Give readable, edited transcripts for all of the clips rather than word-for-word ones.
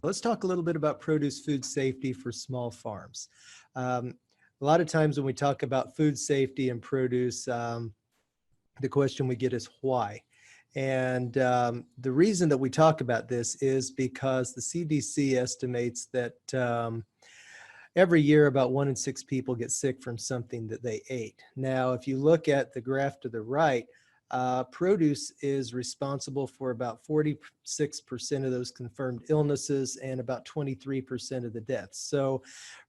Let's talk a little bit about produce food safety for small farms. A lot of times when we talk about food safety and produce, the question we get is why? And the reason that we talk about this is because the CDC estimates that every year about 1 in 6 people get sick from something that they ate. Now, if you look at the graph to the right, produce is responsible for about 46% of those confirmed illnesses and about 23% of the deaths. So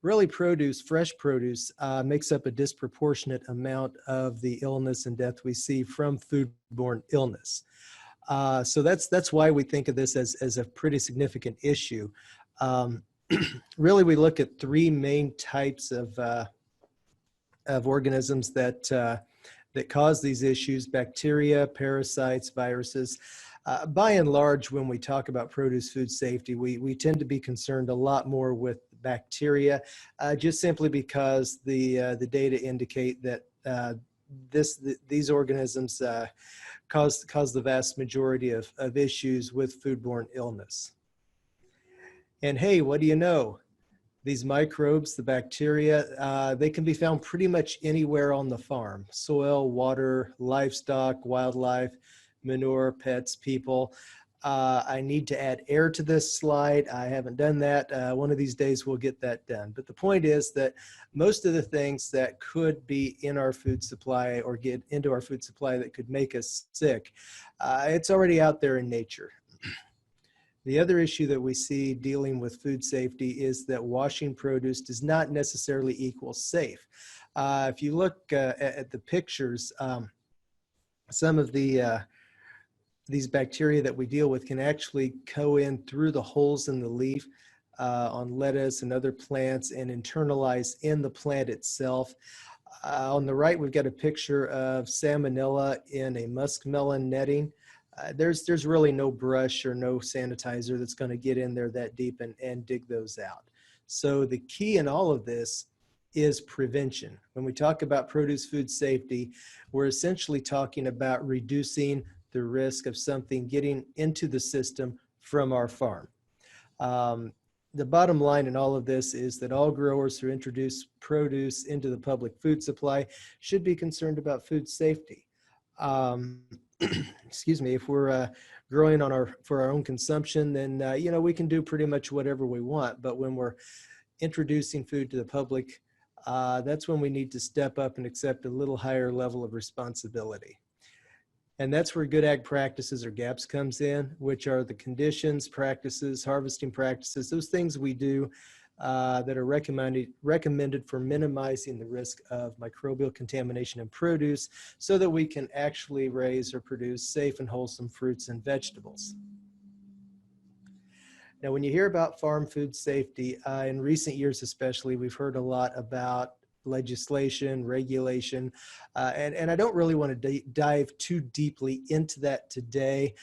really produce, fresh produce, makes up a disproportionate amount of the illness and death we see from foodborne illness. So that's why we think of this as a pretty significant issue. Really, we look at 3 main types of organisms that cause these issues: bacteria, parasites, viruses. By and large, when we talk about produce food safety, we tend to be concerned a lot more with bacteria, just simply because the data indicate that these organisms cause the vast majority of issues with foodborne illness. And hey, what do you know? These microbes, the bacteria, they can be found pretty much anywhere on the farm: soil, water, livestock, wildlife, manure, pets, people. I need to add air to this slide. I haven't done that. One of these days we'll get that done. But the point is that most of the things that could be in our food supply or get into our food supply that could make us sick, it's already out there in nature. The other issue that we see dealing with food safety is that washing produce does not necessarily equal safe. If you look at the pictures, some of these bacteria that we deal with can actually go in through the holes in the leaf on lettuce and other plants and internalize in the plant itself. On the right, we've got a picture of salmonella in a muskmelon netting. There's really no brush or no sanitizer that's going to get in there that deep and dig those out. So the key in all of this is prevention. When we talk about produce food safety, we're essentially talking about reducing the risk of something getting into the system from our farm. The bottom line in all of this is that all growers who introduce produce into the public food supply should be concerned about food safety. Excuse me, if we're growing for our own consumption, then we can do pretty much whatever we want. But when we're introducing food to the public, that's when we need to step up and accept a little higher level of responsibility. And that's where good ag practices or GAPS comes in, which are the conditions, practices, harvesting practices, those things we do that are recommended for minimizing the risk of microbial contamination in produce so that we can actually raise or produce safe and wholesome fruits and vegetables. Now, when you hear about farm food safety, in recent years especially, we've heard a lot about legislation, regulation, and I don't really want to dive too deeply into that today.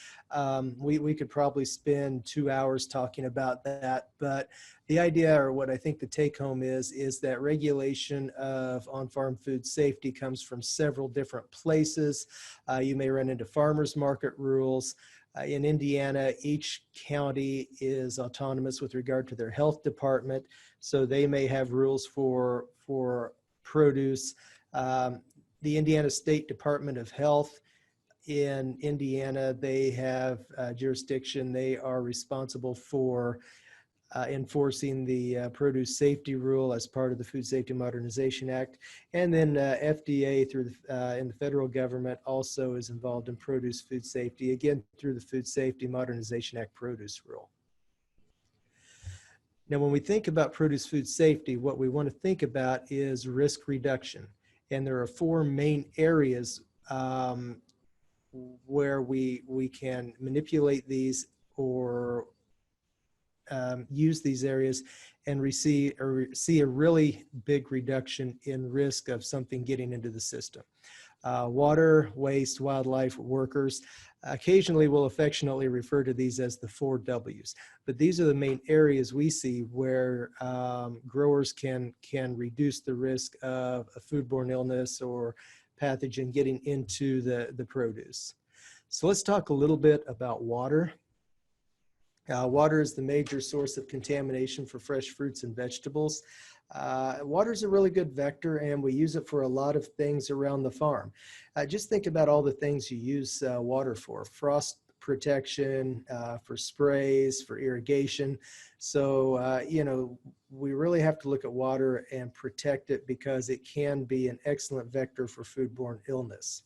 We could probably spend 2 hours talking about that, but the idea, or what I think the take home is that regulation of on-farm food safety comes from several different places. You may run into farmers market rules. In Indiana, each county is autonomous with regard to their health department, so they may have rules for produce. The Indiana State Department of Health in Indiana, they have jurisdiction. They are responsible for enforcing the produce safety rule as part of the Food Safety Modernization Act. And then FDA in the federal government also is involved in produce food safety, again, through the Food Safety Modernization Act produce rule. Now, when we think about produce food safety, what we want to think about is risk reduction. And there are 4 main areas where we can manipulate these or use these areas and see a really big reduction in risk of something getting into the system. Water, waste, wildlife, workers. Occasionally we'll affectionately refer to these as the 4 W's, but these are the main areas we see where growers can reduce the risk of a foodborne illness or pathogen getting into the produce. So let's talk a little bit about water. Water is the major source of contamination for fresh fruits and vegetables. Water is a really good vector, and we use it for a lot of things around the farm. Just think about all the things you use water for: frost protection, for sprays, for irrigation. So, we really have to look at water and protect it because it can be an excellent vector for foodborne illness.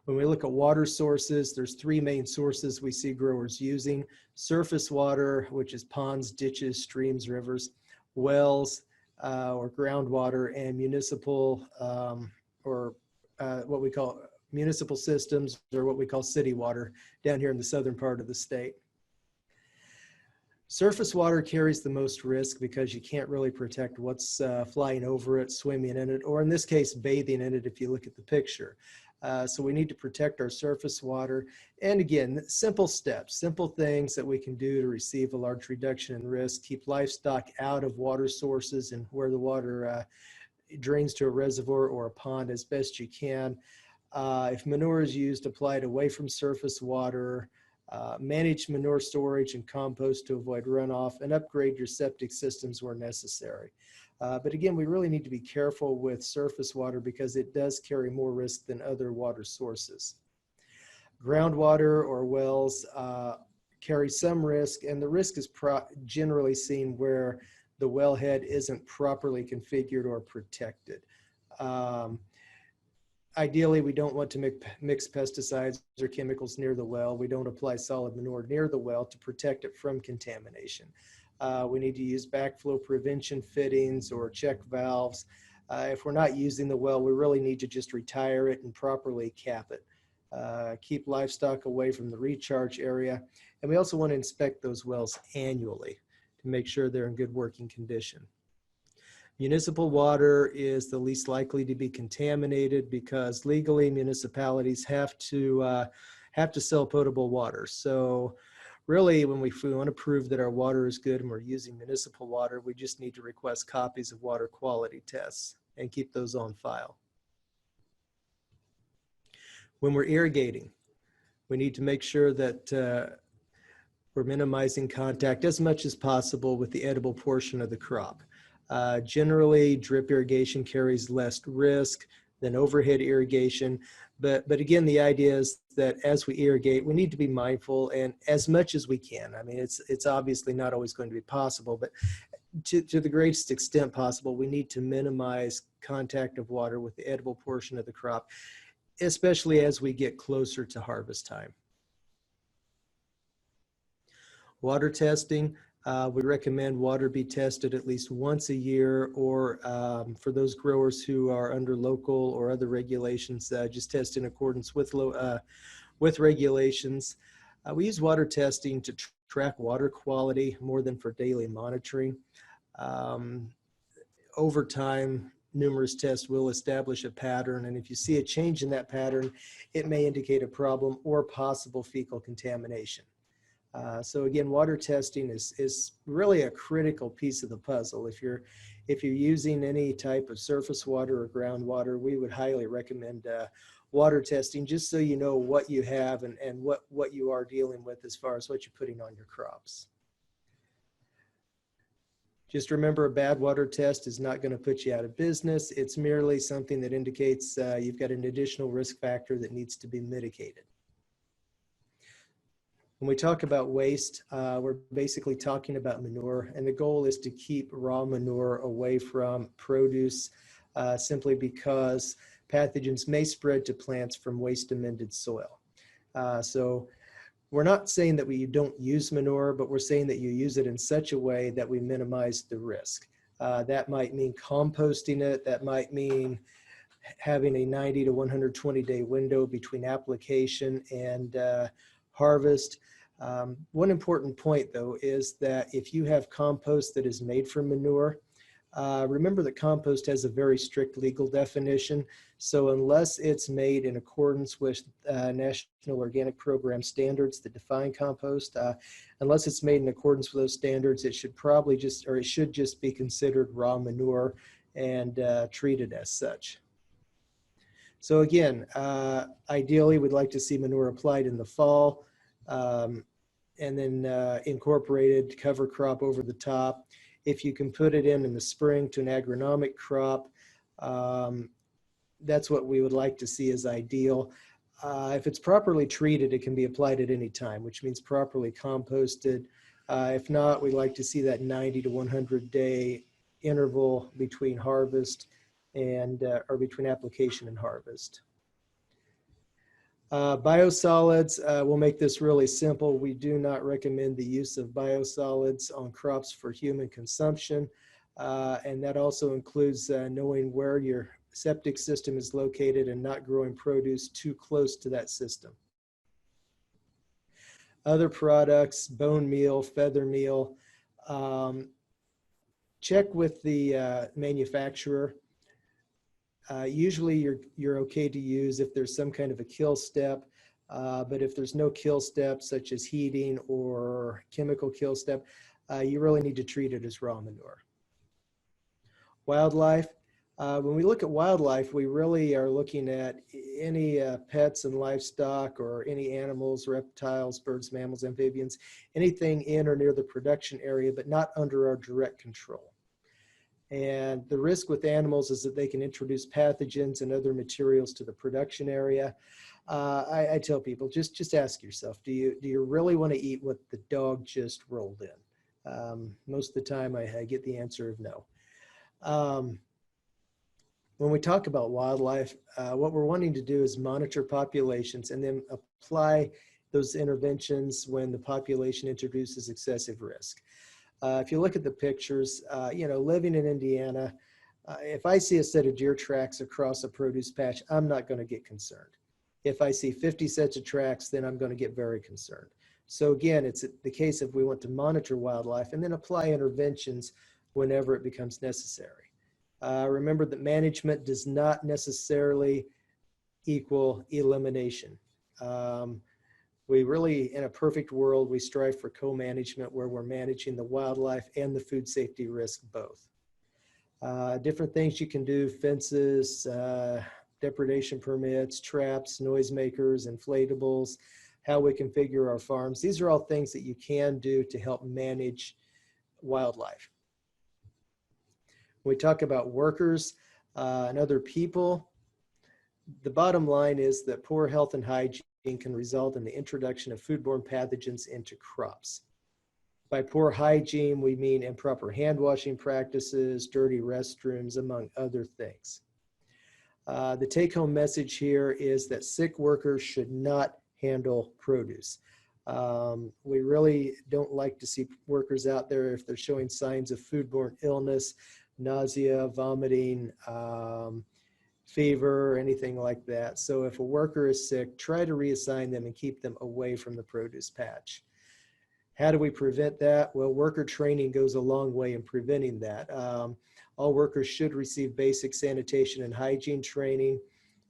When we look at water sources, there's three main sources we see growers using: surface water, which is ponds, ditches, streams, rivers; wells, or groundwater; and municipal, or what we call municipal systems, or what we call city water down here in the southern part of the state. Surface water carries the most risk because you can't really protect what's flying over it, swimming in it, or in this case, bathing in it if you look at the picture. So we need to protect our surface water. And again, simple steps, simple things that we can do to receive a large reduction in risk: keep livestock out of water sources and where the water drains to a reservoir or a pond as best you can. If manure is used, apply it away from surface water. Manage manure storage and compost to avoid runoff, and upgrade your septic systems where necessary. But again, we really need to be careful with surface water because it does carry more risk than other water sources. Groundwater or wells carry some risk, and the risk is generally seen where the wellhead isn't properly configured or protected. Ideally, we don't want to mix pesticides or chemicals near the well. We don't apply solid manure near the well to protect it from contamination. We need to use backflow prevention fittings or check valves. If we're not using the well, we really need to just retire it and properly cap it. Keep livestock away from the recharge area. And we also want to inspect those wells annually to make sure they're in good working condition. Municipal water is the least likely to be contaminated because legally municipalities have to sell potable water. So really, when we want to prove that our water is good and we're using municipal water, we just need to request copies of water quality tests and keep those on file. When we're irrigating, we need to make sure that we're minimizing contact as much as possible with the edible portion of the crop. Generally, drip irrigation carries less risk than overhead irrigation. But again, the idea is that as we irrigate, we need to be mindful, and as much as we can. I mean, it's obviously not always going to be possible, but to the greatest extent possible, we need to minimize contact of water with the edible portion of the crop, especially as we get closer to harvest time. Water testing. We recommend water be tested at least once a year, or for those growers who are under local or other regulations, just test in accordance with regulations. We use water testing to track water quality more than for daily monitoring. Over time, numerous tests will establish a pattern, and if you see a change in that pattern, it may indicate a problem or possible fecal contamination. So again, water testing is really a critical piece of the puzzle. If you're using any type of surface water or groundwater, we would highly recommend water testing, just so you know what you have and what you are dealing with as far as what you're putting on your crops. Just remember, a bad water test is not going to put you out of business. It's merely something that indicates you've got an additional risk factor that needs to be mitigated. When we talk about waste, we're basically talking about manure, and the goal is to keep raw manure away from produce simply because pathogens may spread to plants from waste amended soil. So we're not saying that you don't use manure, but we're saying that you use it in such a way that we minimize the risk. That might mean composting it. That might mean having a 90 to 120 day window between application and harvest. One important point, though, is that if you have compost that is made from manure, remember that compost has a very strict legal definition. So unless it's made in accordance with National Organic Program standards that define compost, unless it's made in accordance with those standards, it should probably it should just be considered raw manure and treated as such. So again, ideally, we'd like to see manure applied in the fall. and then incorporated cover crop over the top. If you can put it in the spring to an agronomic crop, that's what we would like to see as ideal. If it's properly treated, it can be applied at any time, which means properly composted. If not, we like to see that 90 to 100 day interval between harvest and or between application and harvest. Biosolids, we'll make this really simple. We do not recommend the use of biosolids on crops for human consumption. And that also includes knowing where your septic system is located and not growing produce too close to that system. Other products, bone meal, feather meal, check with the manufacturer. Usually you're okay to use if there's some kind of a kill step, but if there's no kill step such as heating or chemical kill step, you really need to treat it as raw manure. Wildlife, when we look at wildlife, we really are looking at any pets and livestock or any animals, reptiles, birds, mammals, amphibians, anything in or near the production area, but not under our direct control. And the risk with animals is that they can introduce pathogens and other materials to the production area. I tell people, just ask yourself, do you really want to eat what the dog just rolled in? Most of the time I get the answer of no. When we talk about wildlife, what we're wanting to do is monitor populations and then apply those interventions when the population introduces excessive risk. If you look at the pictures, living in Indiana, if I see a set of deer tracks across a produce patch, I'm not going to get concerned. If I see 50 sets of tracks, then I'm going to get very concerned. So again, it's the case if we want to monitor wildlife and then apply interventions whenever it becomes necessary. Remember that management does not necessarily equal elimination. We really, in a perfect world, we strive for co-management where we're managing the wildlife and the food safety risk both. Different things you can do, fences, depredation permits, traps, noisemakers, inflatables, how we configure our farms. These are all things that you can do to help manage wildlife. When we talk about workers and other people, the bottom line is that poor health and hygiene can result in the introduction of foodborne pathogens into crops. By poor hygiene, we mean improper hand washing practices, dirty restrooms, among other things. The take-home message here is that sick workers should not handle produce. We really don't like to see workers out there if they're showing signs of foodborne illness, nausea, vomiting, fever, anything like that. So if a worker is sick, try to reassign them and keep them away from the produce patch. How do we prevent that? Well, worker training goes a long way in preventing that. All workers should receive basic sanitation and hygiene training.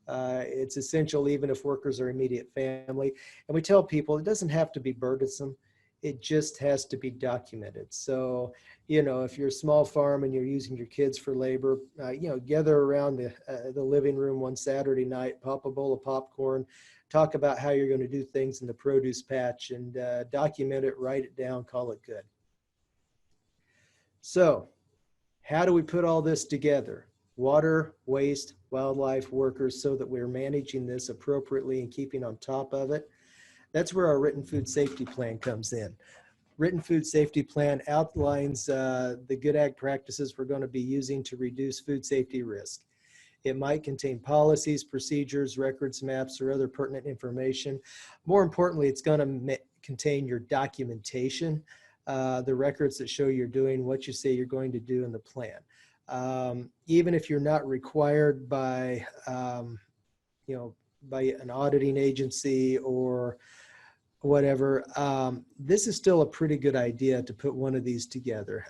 It's essential even if workers are immediate family. And we tell people it doesn't have to be burdensome. It just has to be documented. So, if you're a small farm and you're using your kids for labor, gather around the living room one Saturday night, pop a bowl of popcorn, talk about how you're going to do things in the produce patch and document it, write it down, call it good. So how do we put all this together? Water, waste, wildlife, workers, so that we're managing this appropriately and keeping on top of it. That's where our written food safety plan comes in. Written food safety plan outlines the good ag practices we're going to be using to reduce food safety risk. It might contain policies, procedures, records, maps, or other pertinent information. More importantly, it's going to contain your documentation, the records that show you're doing what you say you're going to do in the plan. Even if you're not required by, by an auditing agency or whatever, this is still a pretty good idea to put one of these together.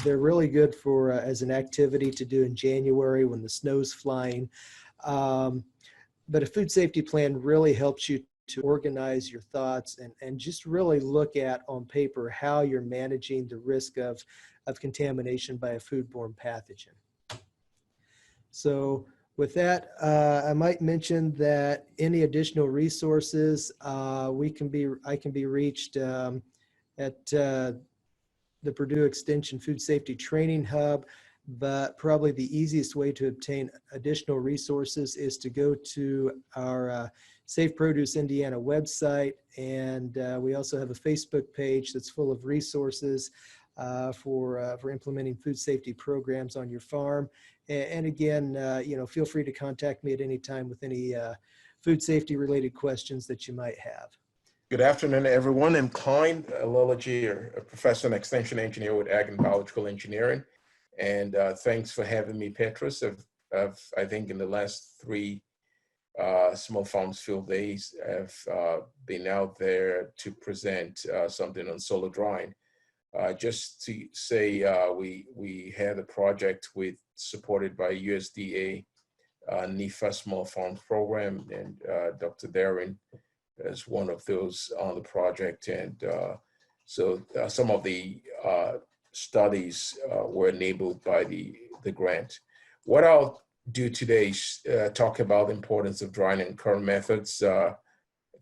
They're really good for as an activity to do in January when the snow's flying. But a food safety plan really helps you to organize your thoughts and just really look at on paper how you're managing the risk of contamination by a foodborne pathogen. So With that, I might mention that any additional resources I can be reached at the Purdue Extension Food Safety Training Hub, but probably the easiest way to obtain additional resources is to go to our Safe Produce Indiana website, and we also have a Facebook page that's full of resources for implementing food safety programs on your farm. And again, feel free to contact me at any time with any food safety related questions that you might have. Good afternoon, everyone. I'm Klein Lilligy, a professor and extension engineer with Ag and Biological Engineering. And thanks for having me, Petrus. I think in the last 3 Small Farms Field Days, I've been out there to present something on solar drying. Just to say, we had a project supported by USDA NIFA Small Farms Program, and Dr. Darren as one of those on the project. And so some of the studies were enabled by the grant. What I'll do today is talk about the importance of drying and current methods. I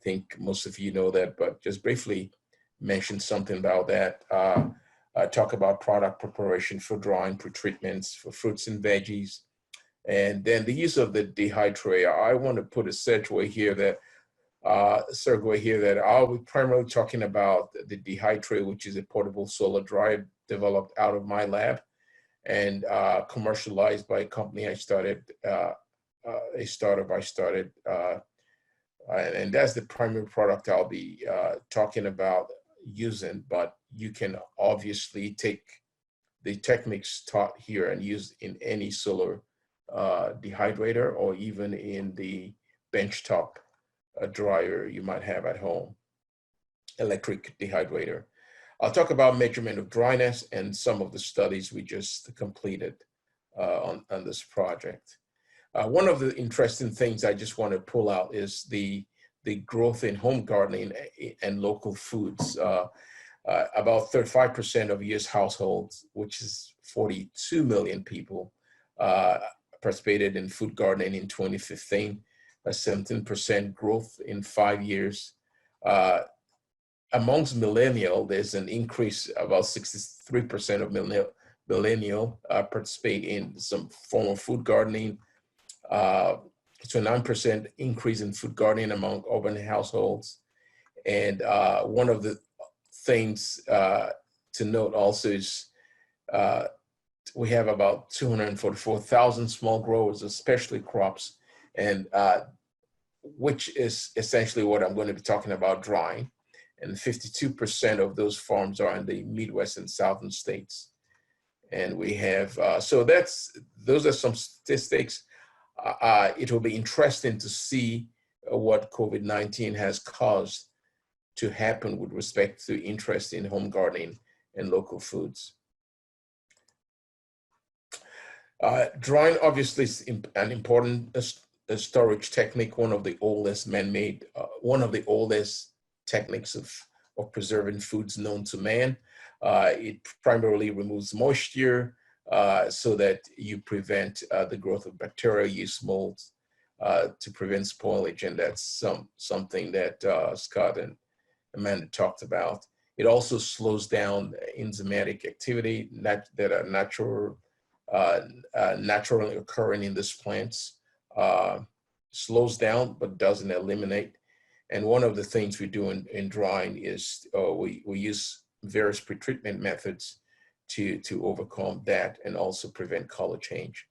think most of you know that, but just briefly mention something about that. Talk about product preparation for drying, pretreatments for fruits and veggies, and then the use of the dehydrator. I want to put a segue here that I'll be primarily talking about the dehydrator, which is a portable solar dryer developed out of my lab and commercialized by a company I started, a startup I started. And that's the primary product I'll be talking about using, but you can obviously take the techniques taught here and use in any solar dehydrator or even in the benchtop dryer you might have at home, electric dehydrator. I'll talk about measurement of dryness and some of the studies we just completed on this project. One of the interesting things I just want to pull out is the growth in home gardening and local foods. About 35% of US households, which is 42 million people, participated in food gardening in 2015, a 17% growth in 5 years. Amongst millennial, there's an increase, about 63% of millennial participate in some form of food gardening. So 9% increase in food gardening among urban households. And one of the things to note also is we have about 244,000 small growers, especially crops, and which is essentially what I'm going to be talking about drying. And 52% of those farms are in the Midwest and Southern states. And we have, so those are some statistics. It will be interesting to see what COVID-19 has caused to happen with respect to interest in home gardening and local foods. Drying obviously is an important storage technique, one of the oldest man-made, one of the oldest techniques of preserving foods known to man. It primarily removes moisture so that you prevent the growth of bacteria, yeast, molds, to prevent spoilage, and that's something that Scott and Amanda talked about. It also slows down enzymatic activity that are naturally occurring in these plants. Slows down but doesn't eliminate. And one of the things we do in drying is we use various pretreatment methods to overcome that and also prevent color change.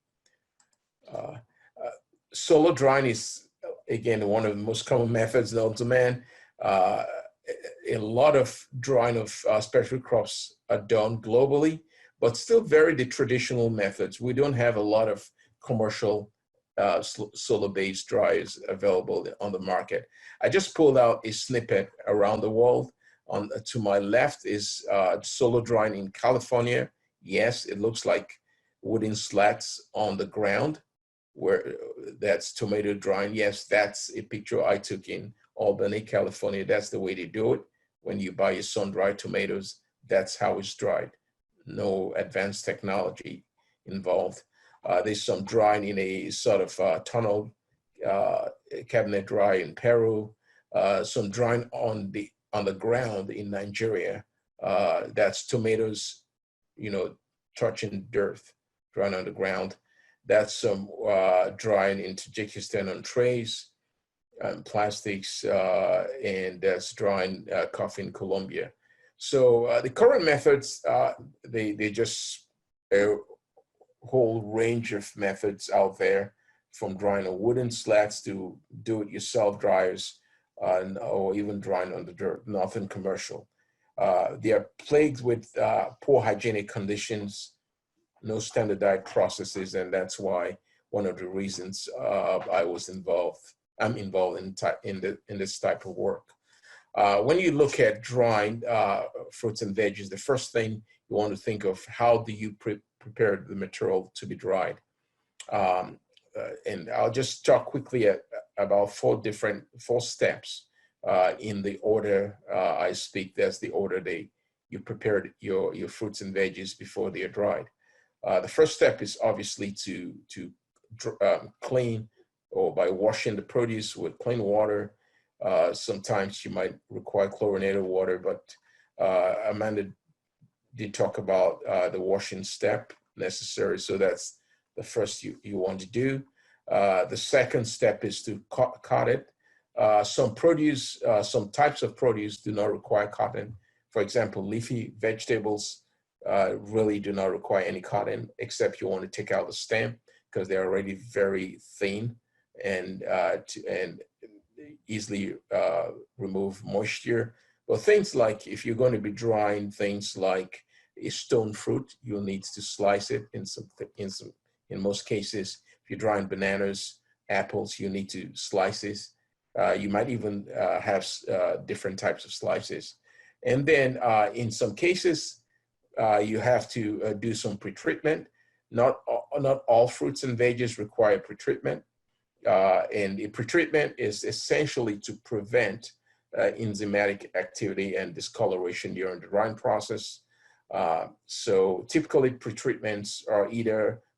Solar drying is, again, one of the most common methods known to man. A lot of drying of specialty crops are done globally, but still the traditional methods. We don't have a lot of commercial solar-based dryers available on the market. I just pulled out a snippet around the world. To my left is solar drying in California. Yes, it looks like wooden slats on the ground, where that's tomato drying. Yes, that's a picture I took in Albany, California. That's the way they do it. When you buy your sun-dried tomatoes, that's how it's dried. No advanced technology involved. There's some drying in a sort of tunnel cabinet dry in Peru. Some drying on the ground in Nigeria. That's tomatoes, touching dirt, drying on the ground. That's some drying in Tajikistan on trays and plastics, and that's drying coffee in Colombia. So the current methods, they just a whole range of methods out there, from drying on wooden slats to do-it-yourself dryers, or even drying on the dirt, nothing commercial. They are plagued with poor hygienic conditions, no standardized processes, and that's why one of the reasons I'm involved in this type of work. When you look at drying fruits and veggies, the first thing you want to think of, how do you prepare the material to be dried? And I'll just talk quickly about four steps in the order I speak. That's the order you prepared your fruits and veggies before they are dried. The first step is obviously to clean, or by washing the produce with clean water. Sometimes you might require chlorinated water, but Amanda did talk about the washing step necessary. So that's the first you want to do. The second step is to cut it. Some types of produce do not require cutting. For example, leafy vegetables really do not require any cutting, except you want to take out the stem because they're already very thin and easily remove moisture. But things like, if you're going to be drying things like a stone fruit, you'll need to slice it in most cases. If you're drying bananas, apples, you need to slice it. You might even have different types of slices. And then in some cases, you have to do some pretreatment. Not all fruits and veggies require pretreatment. And a pretreatment is essentially to prevent enzymatic activity and discoloration during the drying process. So typically pretreatments are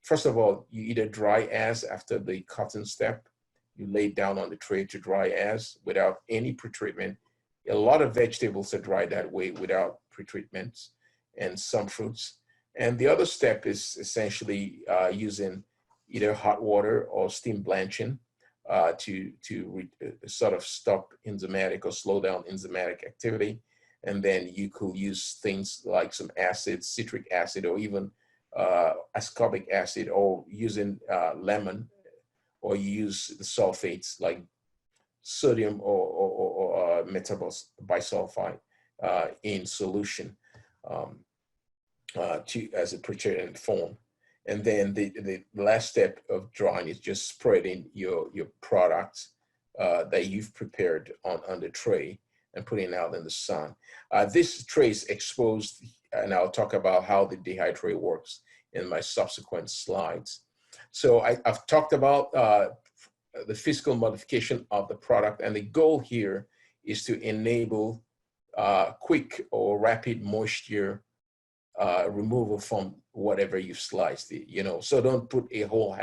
first of all, you either dry as after the cutting step. You lay it down on the tray to dry as without any pretreatment. A lot of vegetables are dried that way without pretreatments, and some fruits. And the other step is essentially using either hot water or steam blanching to sort of stop enzymatic or slow down enzymatic activity. And then you could use things like some acid, citric acid, or even ascorbic acid, or using lemon, or you use the sulfates like sodium or metabisulfite in solution as a pretreated form. And then the last step of drying is just spreading your products that you've prepared on the tray and putting it out in the sun. This tray is exposed, and I'll talk about how the dehydrate works in my subsequent slides. So I've talked about the physical modification of the product, and the goal here is to enable quick or rapid moisture removal from whatever you've sliced. So don't put a whole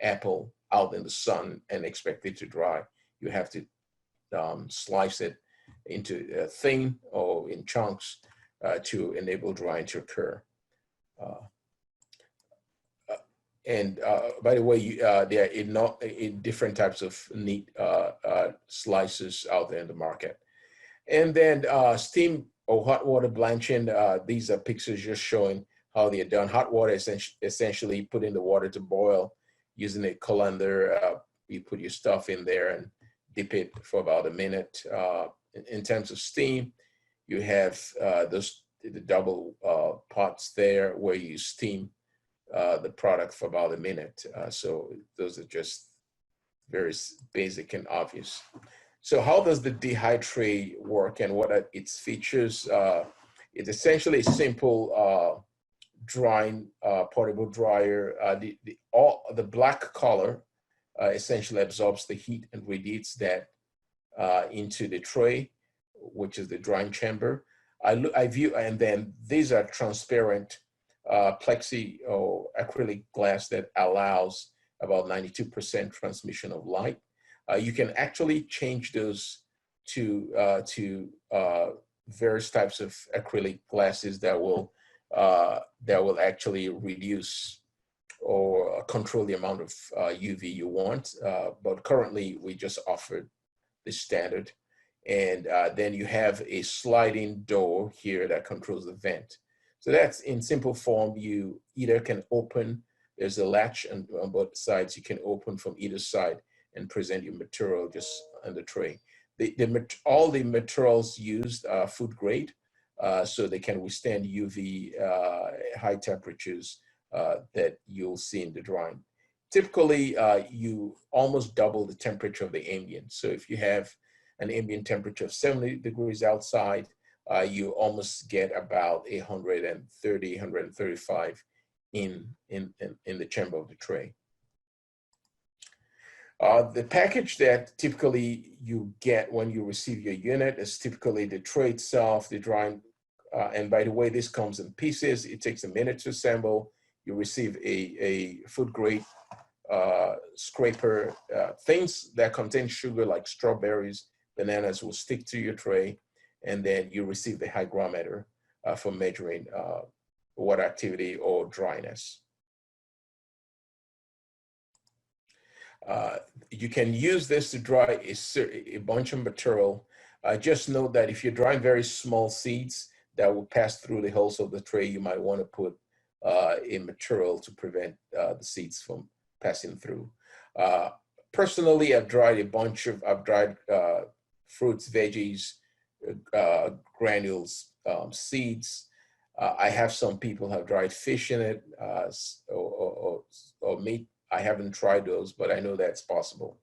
apple out in the sun and expect it to dry. You have to slice it into thin or in chunks to enable drying to occur. And by the way, there are different types of neat slices out there in the market. And then steam or hot water blanching, these are pictures just showing how they are done. Hot water essentially putting the water to boil using a colander. You put your stuff in there and dip it for about a minute. In terms of steam, you have the double pots there where you steam the product for about a minute. So those are just very basic and obvious. So how does the dehydrate work and what are its features? It's essentially a simple drying portable dryer. The black color essentially absorbs the heat and radiates that into the tray, which is the drying chamber. I view, and then these are transparent plexi or acrylic glass that allows about 92% transmission of light. You can actually change those to various types of acrylic glasses that will actually reduce or control the amount of UV you want. But currently, we just offer the standard. And then you have a sliding door here that controls the vent. So that's in simple form. You either can open, there's a latch on both sides. You can open from either side and present your material just on the tray. All the materials used are food grade, so they can withstand UV high temperatures that you'll see in the drawing. Typically, you almost double the temperature of the ambient. So if you have an ambient temperature of 70 degrees outside, you almost get about 130, 135 in the chamber of the tray. The package that typically you get when you receive your unit is typically the tray itself, the drawing, and by the way, this comes in pieces. It takes a minute to assemble. You receive a food grade scraper. Things that contain sugar like strawberries, bananas will stick to your tray, and then you receive the hygrometer for measuring water activity or dryness. You can use this to dry a bunch of material. Just note that if you're drying very small seeds that will pass through the holes of the tray, you might want to put a material to prevent the seeds from passing through. Personally, I've dried fruits, veggies, granules, seeds. I have some people have dried fish in it or meat. I haven't tried those, but I know that's possible.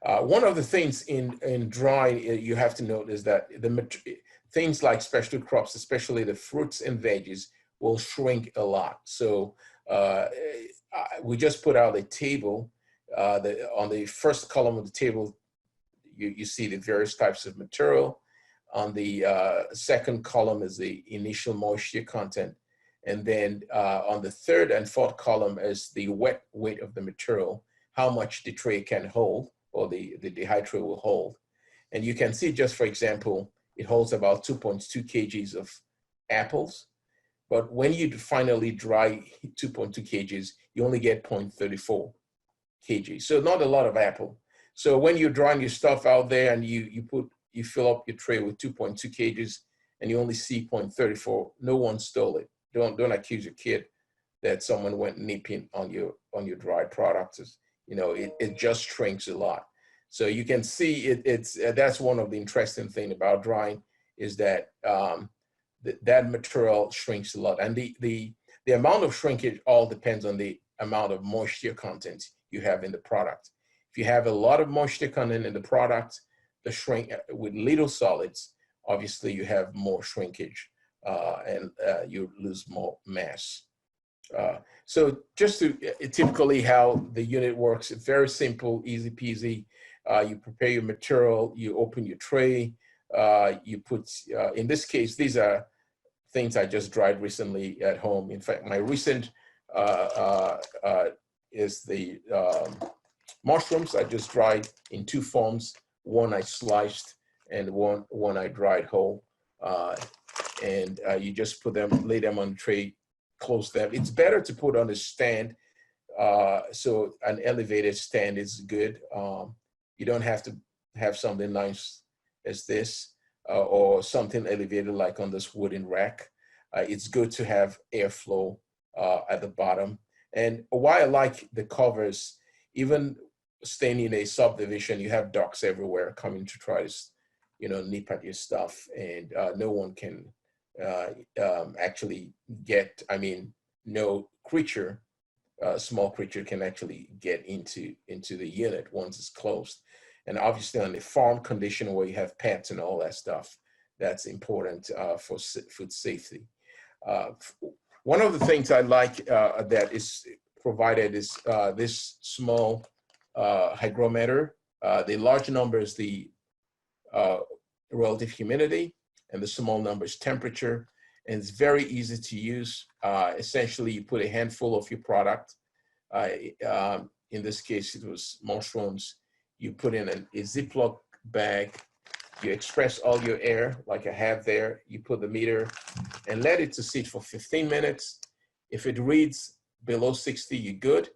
One of the things in drying you have to note is that things like specialty crops, especially the fruits and veggies, will shrink a lot. So we just put out a table. On the first column of the table, you see the various types of material. On the second column is the initial moisture content. And then on the third and fourth column is the wet weight of the material, how much the tray can hold, or the tray will hold. And you can see, just for example, it holds about 2.2 kgs of apples. But when you finally dry 2.2 kgs, you only get 0.34 kg. So not a lot of apple. So when you're drying your stuff out there and you fill up your tray with 2.2 kgs and you only see 0.34, no one stole it. Don't accuse your kid that someone went nipping on your dry products. You know, it just shrinks a lot. So you can see that's one of the interesting things about drying, is that that material shrinks a lot, and the amount of shrinkage all depends on the amount of moisture content you have in the product. If you have a lot of moisture content in the product, the shrink with little solids, obviously you have more shrinkage. And you lose more mass. So just to typically how the unit works, it's very simple, easy peasy. You prepare your material, you open your tray, you put, in this case, these are things I just dried recently at home. In fact, my recent is the mushrooms I just dried in two forms. One I sliced and one I dried whole. And you just lay them on the tray, close them. It's better to put on a stand. So an elevated stand is good. You don't have to have something nice as this or something elevated like on this wooden rack. It's good to have airflow at the bottom. And why I like the covers, even staying in a subdivision, you have ducks everywhere coming to try to, nip at your stuff, and no one can actually get, no creature, small creature can actually get into the unit once it's closed. And obviously on the farm condition where you have pets and all that stuff, that's important for food safety. One of the things I like that is provided is this small hygrometer. The large number is the relative humidity. and the small number is temperature. And it's very easy to use. Essentially, you put a handful of your product. In this case, it was mushrooms. You put in a Ziploc bag. You express all your air like I have there. You put the meter and let it to sit for 15 minutes. If it reads below 60, you're good.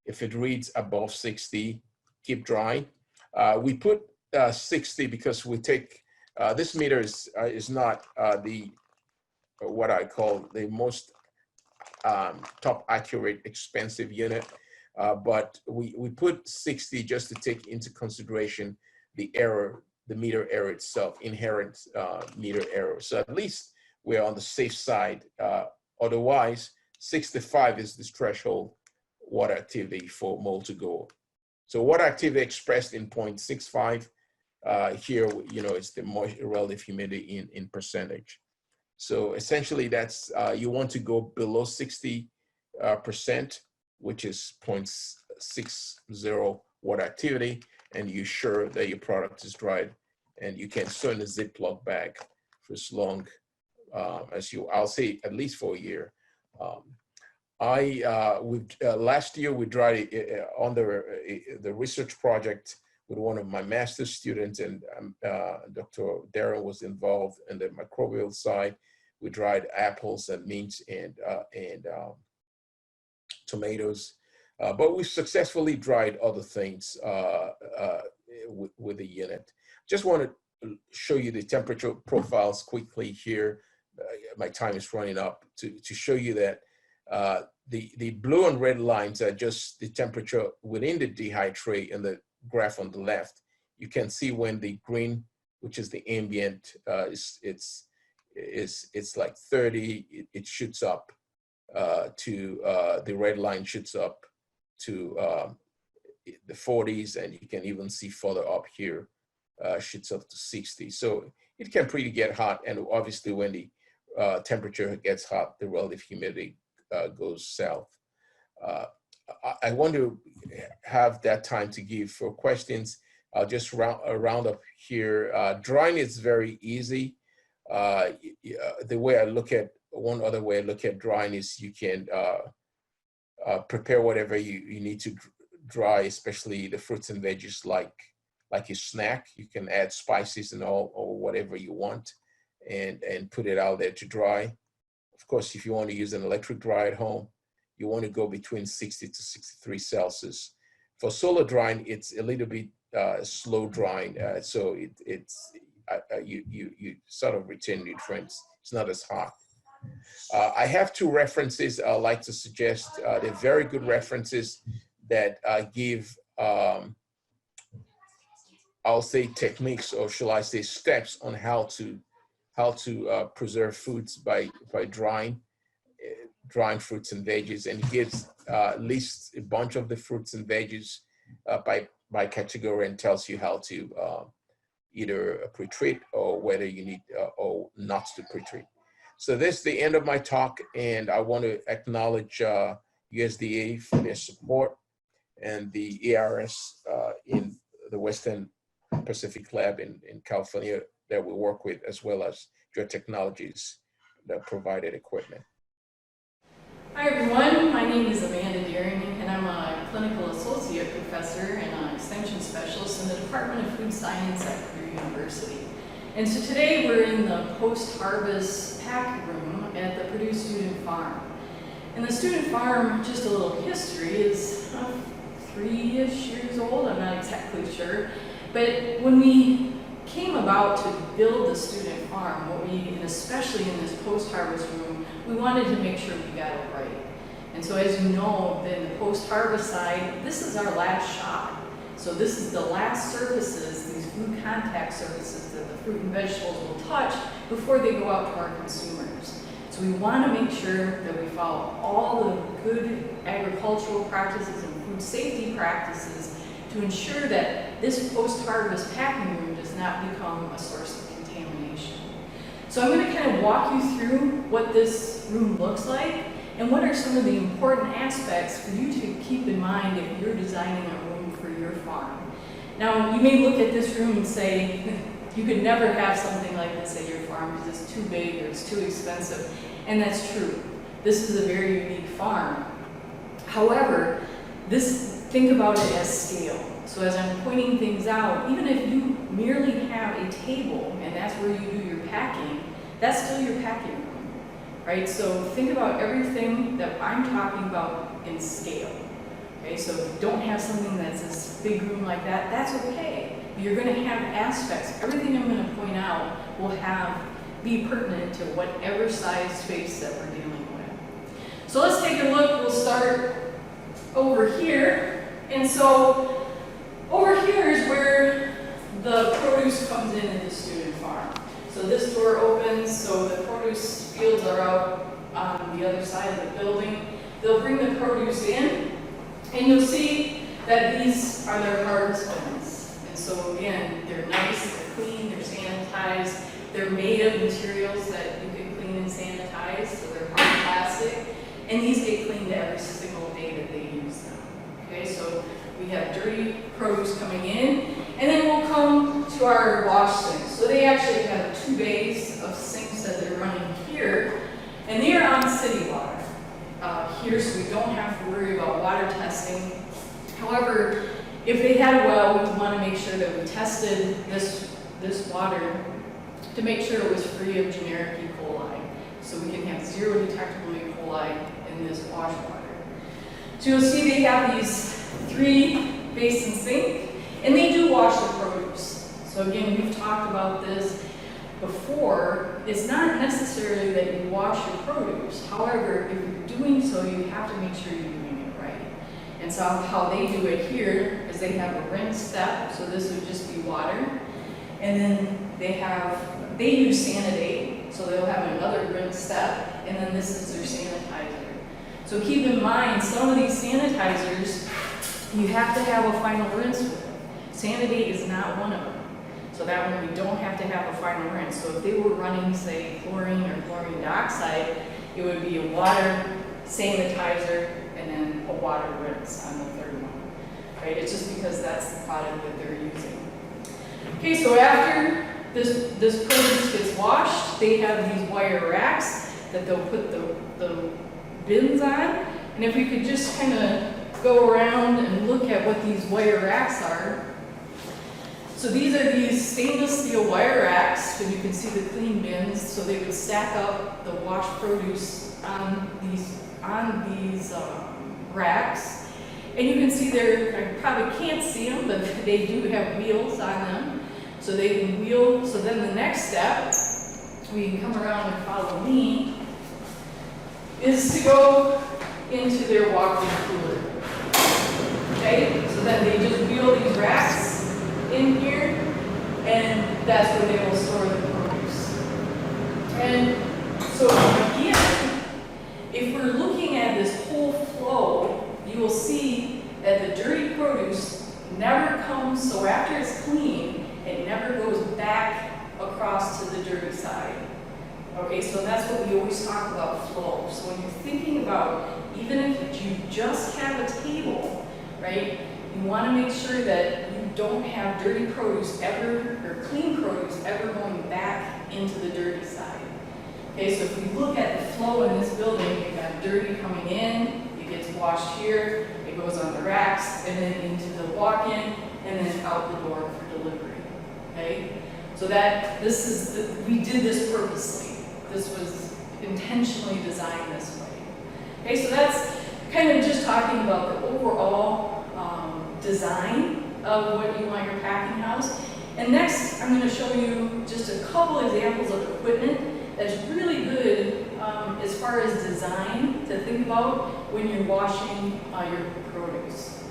If it reads above 60, keep drying. We put 60 because we take, this meter is not what I call the most top accurate, expensive unit. But we put 60 just to take into consideration the error, the meter error itself, inherent meter error. So at least we're on the safe side. Otherwise, 65 is the threshold water activity for mold to go. So water activity expressed in 0.65 here, it's the moisture relative humidity in percentage. So essentially, that's you want to go below 60%, which is 0.60 water activity, and you're sure that your product is dried, and you can store in a Ziploc bag for as long as I'll say at least for a year. Last year we dried it under the research project with one of my master's students, and Dr. Darren was involved in the microbial side. We dried apples and mints and tomatoes, but we successfully dried other things with the unit. Just want to show you the temperature profiles quickly here. My time is running up to show you that the blue and red lines are just the temperature within the dehydrate in the graph on the left. You can see when the green, which is the ambient, it's like 30, it shoots up to the red line shoots up to the 40s, and you can even see further up here shoots up to 60. So it can pretty get hot, and obviously when the temperature gets hot, the relative humidity goes south. I want to have that time to give for questions. I'll just round up here. Drying is very easy. The way I look at, one other way I look at drying is you can prepare whatever you need to dry, especially the fruits and veggies like a snack. You can add spices and all, or whatever you want, and put it out there to dry. Of course, if you want to use an electric dryer at home, you want to go between 60 to 63 Celsius. For solar drying, it's a little bit slow drying, so you sort of retain nutrients. It's not as hot. I have two references I'd like to suggest. They're very good references that give, I'll say, techniques, or shall I say steps on how to preserve foods by drying fruits and veggies, and it gives lists a bunch of the fruits and veggies by category, and tells you how to either pre-treat or whether you need or not to pre-treat. So this is the end of my talk, and I want to acknowledge USDA for their support, and the ARS in the Western Pacific Lab in California that we work with, as well as Joy Technologies that provided equipment. Hi everyone, my name is Amanda Deering, and I'm a clinical associate professor and an extension specialist in the Department of Food Science at Purdue University. And so today we're in the post-harvest pack room at the Purdue Student Farm. And the Student Farm, just a little history, is 3-ish years old, I'm not exactly sure. But when we came about to build the Student Farm, and especially in this post-harvest room, we wanted to make sure we got it right. And so as you know, in the post-harvest side, this is our last shot. So this is the last surfaces, these food contact surfaces that the fruit and vegetables will touch before they go out to our consumers. So we want to make sure that we follow all the good agricultural practices and food safety practices to ensure that this post-harvest packing room does not become a source of contamination. So I'm going to kind of walk you through what this room looks like and what are some of the important aspects for you to keep in mind if you're designing a room for your farm. Now, you may look at this room and say, you could never have something like this at your farm because it's too big or it's too expensive. And that's true. This is a very unique farm. However, think about it as scale. So as I'm pointing things out, even if you merely have a table and that's where you do your packing, that's still your packing room, right? So think about everything that I'm talking about in scale. Okay, so if you don't have something that's this big room like that, that's okay. You're going to have aspects. Everything I'm going to point out will be pertinent to whatever size space that we're dealing with. So let's take a look. We'll start over here. And so over here is where the produce comes in the student farm. So this door opens, so the produce fields are out on the other side of the building. They'll bring the produce in, and you'll see that these are their harvest bins. And so again, they're nice, they're clean, they're sanitized. They're made of materials that you can clean and sanitize, so they're hard plastic. And these get cleaned every single day that they use them. Okay, so we have dirty produce coming in, and then we'll come to our wash sinks. So they actually have 2 bays of sinks that they're running here, and they are on city water here, so we don't have to worry about water testing. However, if they had a well, we want to make sure that we tested this water to make sure it was free of generic E. coli, so we can have 0 detectable E. coli in this wash water. So you'll see they have these 3 basin sink, and they do wash the produce. So again, we've talked about this before. It's not necessarily that you wash your produce. However, if you're doing so, you have to make sure you're doing it right. And so how they do it here is they have a rinse step, so this would just be water. And then they use Sanidate, so they'll have another rinse step, and then this is their sanitizer. So keep in mind, some of these sanitizers, you have to have a final rinse with. Sanidate is not one of them. So that one we don't have to have a final rinse. So if they were running, say, chlorine or chlorine dioxide, it would be a water sanitizer and then a water rinse on the third one. Right? It's just because that's the product that they're using. Okay, so after this produce gets washed, they have these wire racks that they'll put the bins on. And if we could just kind of go around and look at what these wire racks are. So these are these stainless steel wire racks, and you can see the clean bins. So they would stack up the washed produce on these racks. And you can see I probably can't see them, but they do have wheels on them. So they can wheel. So then the next step, we can come around and follow me, is to go into their walk-in cooler. Okay, so then they just wheel these racks in here, and that's where they will store the produce. And so again, if we're looking at this whole flow, you will see that the dirty produce never comes, so after it's clean, it never goes back across to the dirty side. Okay, so that's what we always talk about, flow. So when you're thinking about, even if you just have a table, right, you want to make sure that you don't have dirty produce ever, or clean produce ever going back into the dirty side. Okay, so if we look at the flow in this building, you've got dirty coming in, it gets washed here, it goes on the racks, and then into the walk-in, and then out the door for delivery. Okay, so we did this purposely. This was intentionally designed this way. Okay, so that's kind of just talking about the overall design of what you want your packing house. And next, I'm going to show you just a couple examples of equipment that's really good as far as design to think about when you're washing your produce.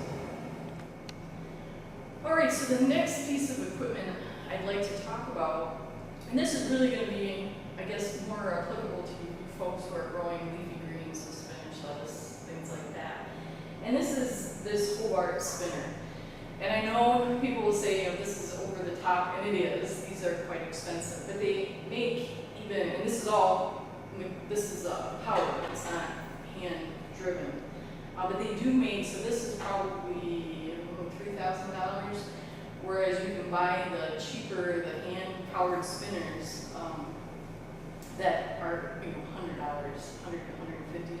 All right, so the next piece of equipment I'd like to talk about, and this is really going to be, I guess, more applicable to you folks who are growing leafy greens, so spinach, lettuce, things like that. And this is this Hobart spinner. And I know people will say, this is over the top, and it is. These are quite expensive, but they make even, and this is power, it's not hand driven. But they do make, so this is probably $3,000 whereas you can buy the cheaper, the hand-powered spinners that are $100, $100 to $150.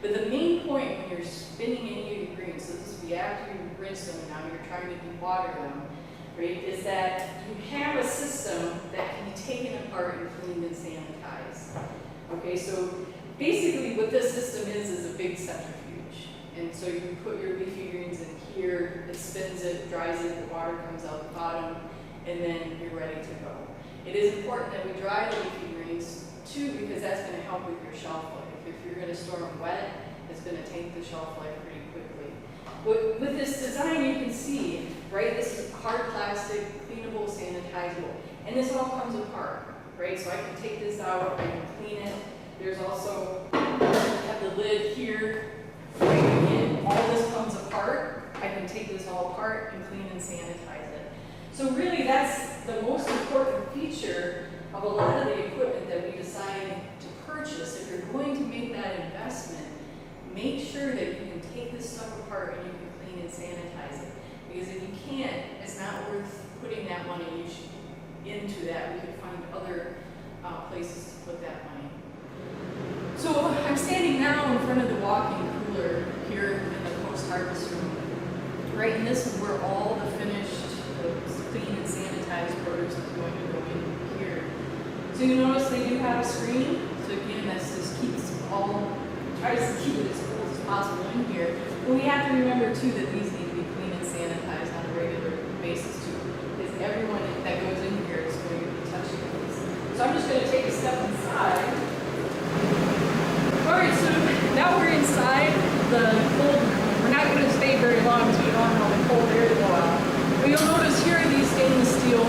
But the main point when you're spinning any of your greens, so this will be after you rinse them and now you're trying to dewater them, right, is that you have a system that can be taken apart and cleaned and sanitized. Okay, so basically what this system is a big centrifuge. And so you put your leafy greens in here, it spins it, dries it, the water comes out the bottom, and then you're ready to go. It is important that we dry the leafy greens too, because that's going to help with your shelf life. If you're going to store them wet, it's going to take the shelf life pretty quickly. But with this design, you can see, right, this is hard plastic, cleanable, sanitizable, and this all comes apart, right? So I can take this out, I can clean it. There's also, I have the lid here, right? Again, all this comes apart. I can take this all apart and clean and sanitize it. So really, that's the most important feature of a lot of the equipment that we decide to purchase. If you're going to make that investment, make sure that you can take this stuff apart and you can clean and sanitize it. Because if you can't, it's not worth putting that money into that. We could find other places to put that money. So I'm standing now in front of the walk-in cooler here in the post-harvest room. Right, and this is where all the finished, clean and sanitized produce is going to go in here. So you notice they do have a screen. So again, this just tries to keep it as cool as possible in here. But we have to remember too that these need to be clean and sanitized on a regular basis too, because everyone that goes in here is going to be touching these. So I'm just going to take a step inside. All right, so now we're inside the cold room. We're not going to stay very long so we don't have all the cold air to go out. But you'll notice here are these stainless steel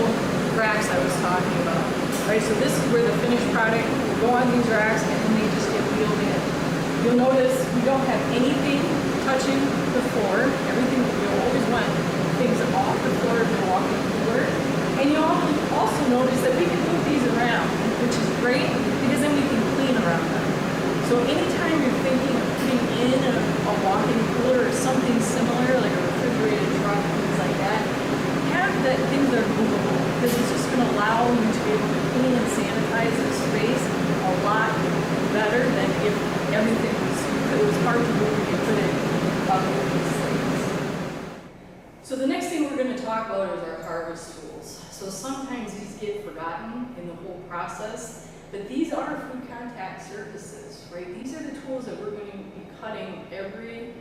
racks I was talking about. Right, so this is where the finished product will go on these racks and then they just get wheeled in. You'll notice we don't have anything touching the floor. Everything, you'll always want things off the floor if you're walking cooler. And you'll also notice that we can move these around, which is great because then we can clean around them. So anytime you're thinking of putting in a walk-in cooler or something similar, like a refrigerated truck, things like that, have that things that are movable, because it's just going to allow you to be able to clean and sanitize the space a lot better than if everything was hard to move and you put it up with these things. So the next thing we're going to talk about is our harvest tools. So sometimes these get forgotten in the whole process, but these are food contact surfaces, right? These are the tools that we're going to be cutting every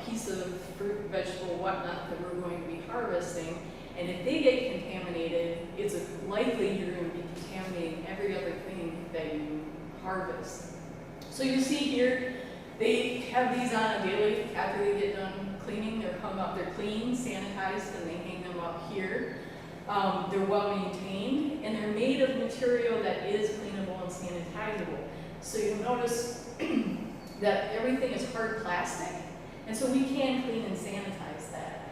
piece of fruit, vegetable, whatnot that we're going to be harvesting. And if they get contaminated, it's likely you're going to be contaminating every other thing that you harvest. So you see here, they have these on a daily, after they get done cleaning, they're clean, sanitized, and they hang them up here. They're well maintained, and they're made of material that is cleanable and sanitizable. So you'll notice that everything is hard plastic, and so we can clean and sanitize that.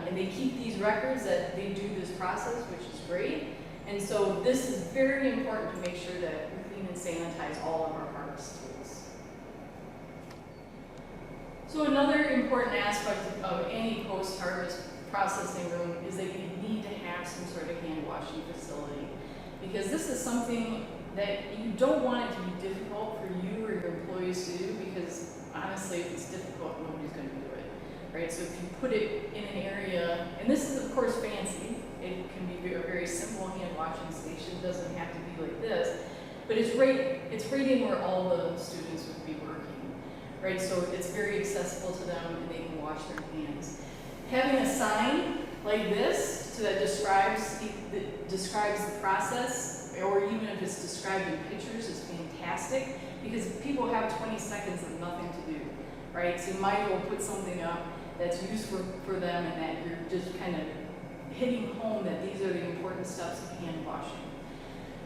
And they keep these records that they do this process, which is great. And so this is very important to make sure that we clean and sanitize all of our harvest tools. So another important aspect of any post-harvest processing room is that you need to have some sort of hand washing facility, because this is something that you don't want it to be difficult for you or your employees to do, because honestly, if it's difficult, nobody's going to do it, right? So if you put it in an area, and this is of course fancy, it can be a very simple hand washing station, it doesn't have to be like this, but it's right in where all the students would be working, right? So it's very accessible to them and they can wash their hands. Having a sign like this that describes the process, or even if it's described in pictures, is fantastic, because people have 20 seconds of nothing to do, right? So you might as well put something up that's useful for them and that you're just kind of hitting home that these are the important steps of hand washing.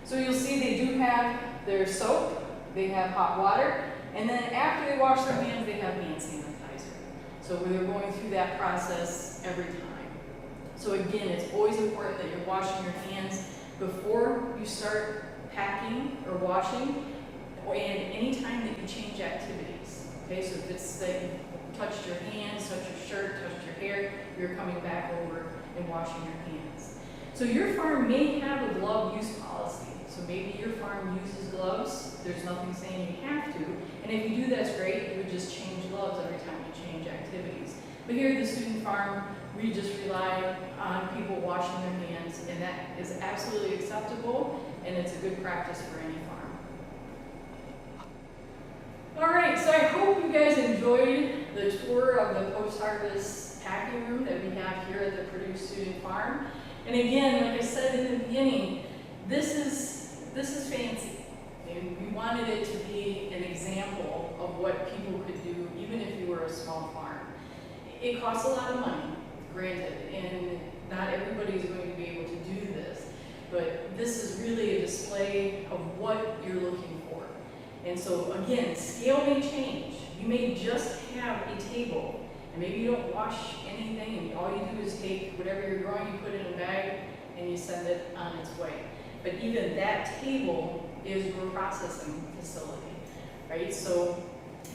So you'll see they do have their soap, they have hot water, and then after they wash their hands, they have hand sanitizer. So they're going through that process every time. So again, it's always important that you're washing your hands before you start packing or washing, and any time that you change activities. Okay, so if it's that you touched your hands, touched your shirt, touched your hair, you're coming back over and washing your hands. So your farm may have a glove use policy. So maybe your farm uses gloves. There's nothing saying you have to. And if you do, that's great. You would just change gloves every time you change activities. But here at the student farm, we just rely on people washing their hands, and that is absolutely acceptable, and it's a good practice for any farm. All right, so I hope you guys enjoyed the tour of the post-harvest packing room that we have here at the Purdue Student Farm. And again, like I said in the beginning, this is fancy. And we wanted it to be an example of what people could do, even if you were a small farm. It costs a lot of money, granted, and not everybody is going to be able to do this. But this is really a display of what you're looking for. And so again, scale may change. You may just have a table, and maybe you don't wash anything, and all you do is take whatever you're growing, you put it in a bag, and you send it on its way. But even that table is your processing facility, right? So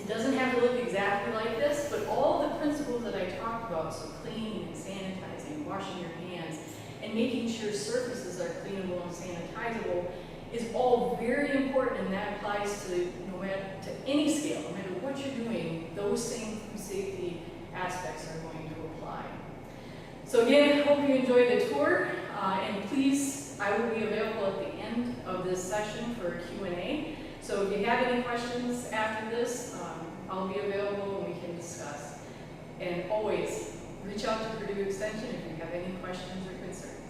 it doesn't have to look exactly like this, but all the principles that I talked about, so cleaning and sanitizing, washing your hands, and making sure surfaces are cleanable and sanitizable is all very important, and that applies to any scale, no matter what you're doing, those same food safety aspects are going to apply. So again, I hope you enjoyed the tour, and please, I will be available at the end of this session for a Q&A. So if you have any questions after this, I'll be available and we can discuss. And always reach out to Purdue Extension if you have any questions or concerns.